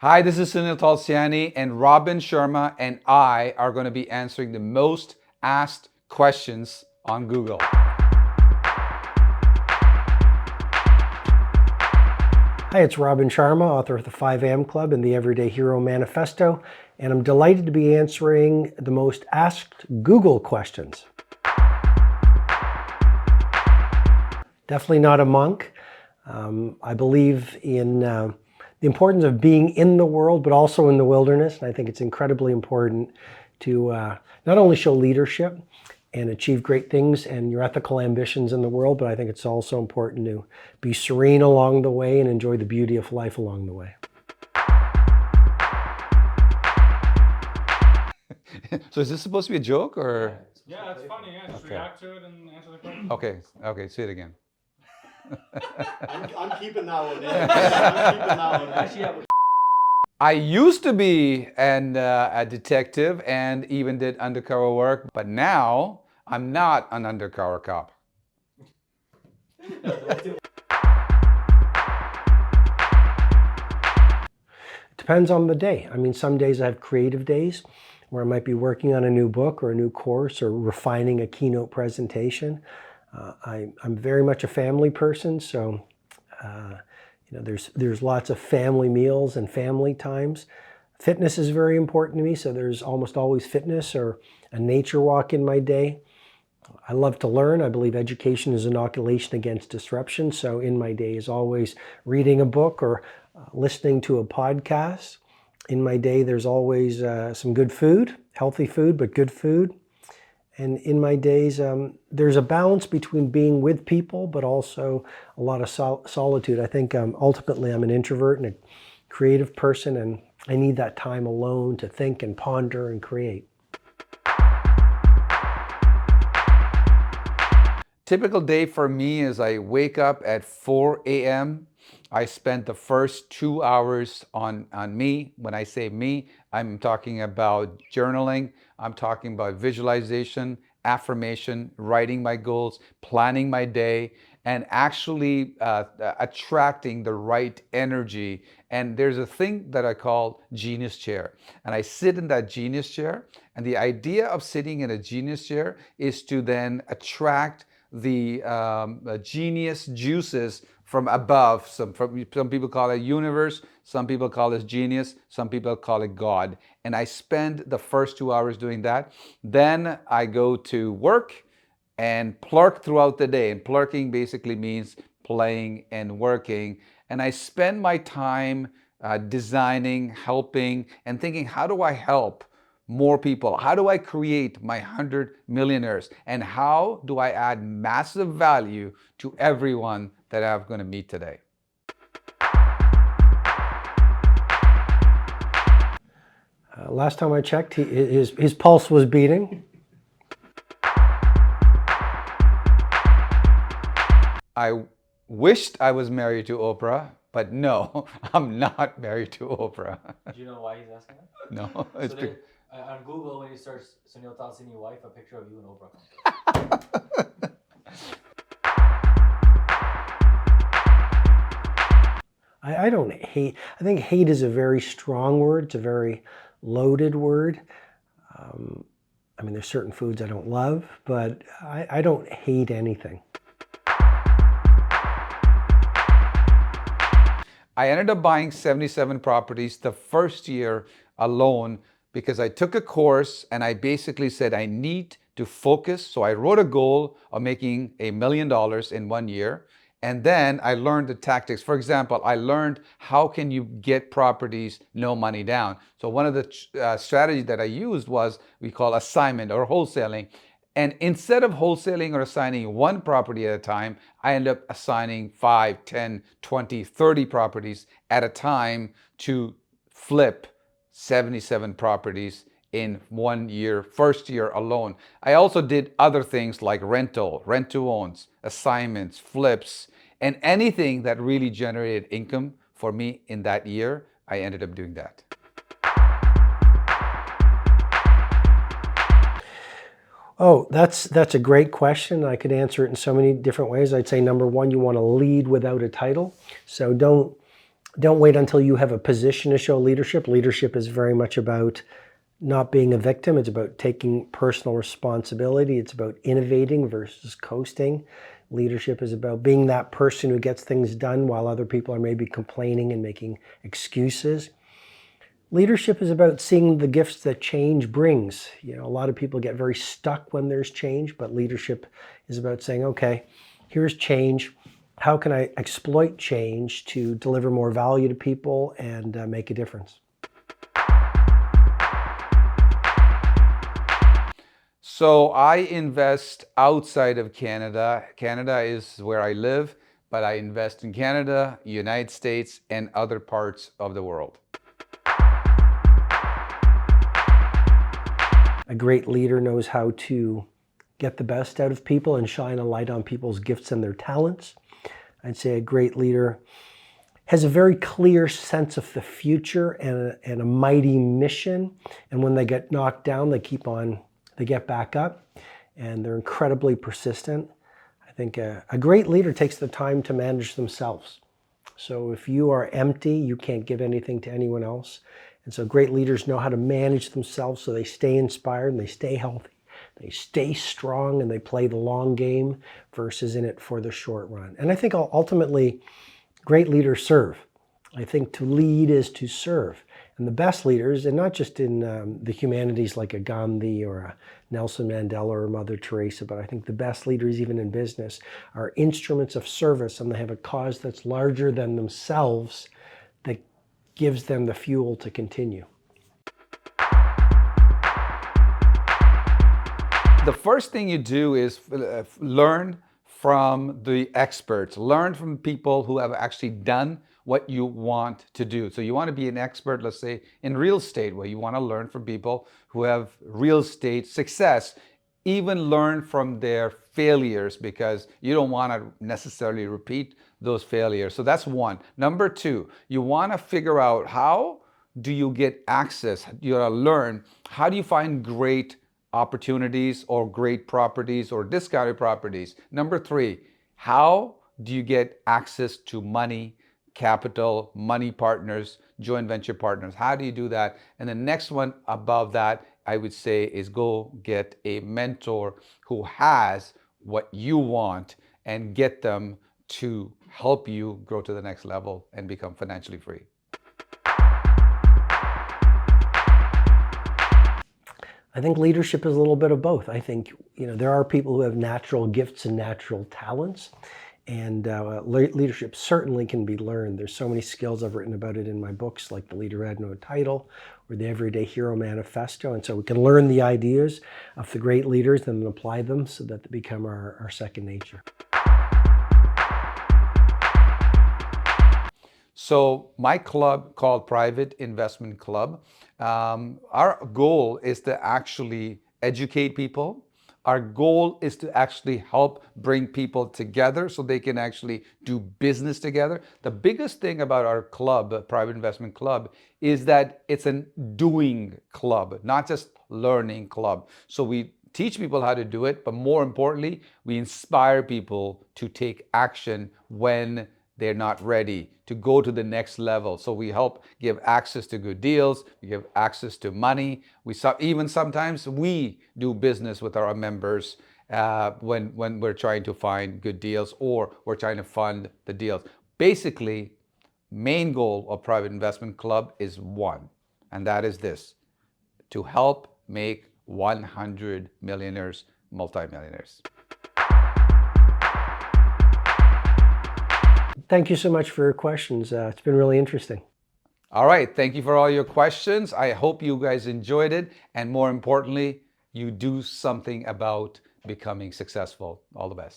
Hi, this is Sunil Tulsiani, and Robin Sharma and I are going to be answering the most asked questions on Google. Hi, it's Robin Sharma, author of the 5 a.m. Club and the Everyday Hero Manifesto, and I'm delighted to be answering the most asked Google questions. Definitely not a monk. I believe in the importance of being in the world, but also in the wilderness. And I think it's incredibly important to not only show leadership and achieve great things and your ethical ambitions in the world, but I think it's also important to be serene along the way and enjoy the beauty of life along the way. So is this supposed to be a joke or? Yeah, it's funny. Yeah, just react to it and answer the question. Okay, say it again. I'm keeping that one in. I'm keeping that one in. Actually, I used to be a detective and even did undercover work, but now I'm not an undercover cop. Depends on the day. I mean, some days I have creative days where I might be working on a new book or a new course or refining a keynote presentation. I'm very much a family person, so there's lots of family meals and family times. Fitness is very important to me, so there's almost always fitness or a nature walk in my day. I love to learn. I believe education is inoculation against disruption, so in my day is always reading a book or listening to a podcast. In my day, there's always some good food, healthy food, but good food. And in my days, there's a balance between being with people, but also a lot of solitude. I think ultimately I'm an introvert and a creative person, and I need that time alone to think and ponder and create. Typical day for me is I wake up at 4 a.m. I spent the first 2 hours on me. When I say me, I'm talking about journaling. I'm talking about visualization, affirmation, writing my goals, planning my day, and actually attracting the right energy. And there's a thing that I call genius chair. And I sit in that genius chair. And the idea of sitting in a genius chair is to then attract the genius juices from above. Some people call it universe, some people call it genius, some people call it God. And I spend the first 2 hours doing that. Then I go to work and plurk throughout the day. And plurking basically means playing and working. And I spend my time designing, helping, and thinking, how do I help more people? How do I create my 100 millionaires? And how do I add massive value to everyone that I'm going to meet today? Last time I checked, his pulse was beating. I wished I was married to Oprah, but no, I'm not married to Oprah. do you know why he's asking that? No, it's So on Google, when you search Sunil Tulsiani wife, a picture of you and Oprah. I don't hate. I think hate is a very strong word. It's a very loaded word. I mean, there's certain foods I don't love, but I don't hate anything. I ended up buying 77 properties the first year alone because I took a course and I basically said I need to focus. So I wrote a goal of making $1 million in 1 year. And then I learned the tactics. For example, I learned how can you get properties no money down. So one of the strategies that I used was we call assignment or wholesaling. And instead of wholesaling or assigning one property at a time, I end up assigning 5, 10, 20, 30 properties at a time to flip 77 properties in 1 year, first year alone. I also did other things like rental, rent to owns, assignments, flips, and anything that really generated income for me in that year, I ended up doing that. Oh, that's a great question. I could answer it in so many different ways. I'd say number one, you want to lead without a title. So don't Don't wait until you have a position to show leadership. Leadership is very much about not being a victim. It's about taking personal responsibility. It's about innovating versus coasting. Leadership is about being that person who gets things done while other people are maybe complaining and making excuses. Leadership is about seeing the gifts that change brings. A lot of people get very stuck when there's change, but leadership is about saying, okay, here's change. How can I exploit change to deliver more value to people and make a difference? So I invest outside of Canada. Canada is where I live, but I invest in Canada, United States, and other parts of the world. A great leader knows how to get the best out of people and shine a light on people's gifts and their talents. I'd say a great leader has a very clear sense of the future and a mighty mission. And when they get knocked down, they get back up, and they're incredibly persistent. I think a great leader takes the time to manage themselves. So if you are empty, you can't give anything to anyone else. And so great leaders know how to manage themselves so they stay inspired and they stay healthy. They stay strong and they play the long game versus in it for the short run. And I think ultimately, great leaders serve. I think to lead is to serve. And the best leaders, and not just in the humanities like a Gandhi or a Nelson Mandela or Mother Teresa, but I think the best leaders, even in business, are instruments of service, and they have a cause that's larger than themselves that gives them the fuel to continue. The first thing you do is learn from the experts. Learn from people who have actually done what you want to do. So you want to be an expert, let's say, in real estate, where you want to learn from people who have real estate success. Even learn from their failures, because you don't want to necessarily repeat those failures. So that's one. Number two, you want to figure out how do you get access. You got to learn, how do you find great opportunities or great properties or discounted properties. Number three, how do you get access to money, capital, money partners, joint venture partners? How do you do that? And the next one above that, I would say, is go get a mentor who has what you want and get them to help you grow to the next level and become financially free. I think leadership is a little bit of both. I think there are people who have natural gifts and natural talents, and leadership certainly can be learned. There's so many skills. I've written about it in my books, like The Leader Who Had No Title or The Everyday Hero Manifesto. And so we can learn the ideas of the great leaders and then apply them so that they become our second nature. So my club, called Private Investment Club, our goal is to actually educate people. Our goal is to actually help bring people together so they can actually do business together. The biggest thing about our club, Private Investment Club, is that it's a doing club, not just learning club. So we teach people how to do it, but more importantly, we inspire people to take action when they're not ready, to go to the next level. So we help give access to good deals, we give access to money. Even sometimes we do business with our members when we're trying to find good deals or we're trying to fund the deals. Basically, main goal of Private Investment Club is one, and that is this: to help make 100 millionaires multimillionaires. Thank you so much for your questions. It's been really interesting. All right. Thank you for all your questions. I hope you guys enjoyed it. And more importantly, you do something about becoming successful. All the best.